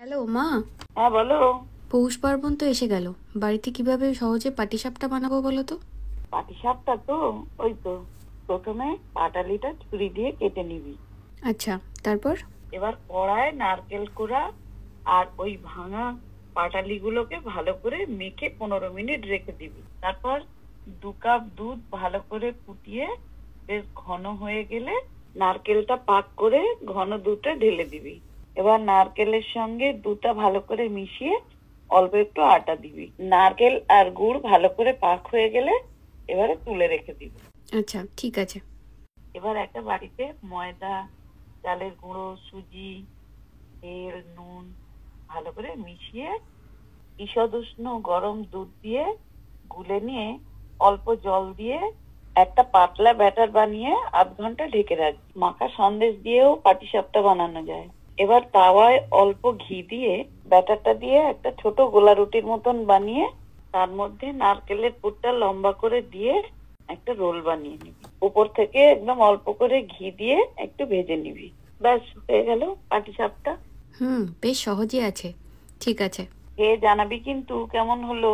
Hello মা। হ্যাঁ বলো। পৌষ পার্বণ তো এসে গেল, বাড়িতে কিভাবে সহজে পাটিসাপটা বানাবো বলো তো? পাটিসাপটা তো ওই তো প্রথমে পাটালিটা ছুরি দিয়ে কেটে নিবি। আচ্ছা, তারপর? এবার কড়ায় নারকেল কোড়া আর ওই ভাঙা পাটালিগুলোকে ভালো করে মেখে 15 মিনিট রেখে দিবি। তারপর 2 কাপ দুধ ভালো করে ফুটিয়ে বেশ ঘন হয়ে গেলে নারকেলটা পাক করে ঘন দুধটা ঢেলে দিবি। এবার নারকেলের সঙ্গে দুধটা ভালো করে মিশিয়ে অল্প একটু আটা দিবি। নারকেল আর গুড় ভালো করে পাক হয়ে গেলে এবারে তুলে রেখে দিবি। আচ্ছা, ঠিক আছে। এবার একটা বাড়িতে ময়দা, চালের গুঁড়ো, সুজি, তেল, নুন ভালো করে মিশিয়ে ঈষদুষ্ণ গরম দুধ দিয়ে গুলে নিয়ে অল্প জল দিয়ে একটা পাতলা ব্যাটার বানিয়ে আধ ঘন্টা ঢেকে রাখবি। মাখা সন্দেশ দিয়েও পাটিসাপটা বানানো যায়। এবার তাওয়ায় অল্প ঘি দিয়ে ব্যাটারটা দিয়ে একটা ছোট গোলা রুটির মতন বানিয়ে তার মধ্যে নারকেলের পুরটা লম্বা করে দিয়ে একটা রোল বানিয়ে নিবি। উপর থেকে একদম অল্প করে ঘি দিয়ে একটু ভেজে নিবি। ব্যাস হয়ে গেল পাটিসাপটা। বেশ সহজই আছে। ঠিক আছে। খেয়ে জানাবি কিন্তু কেমন হলো।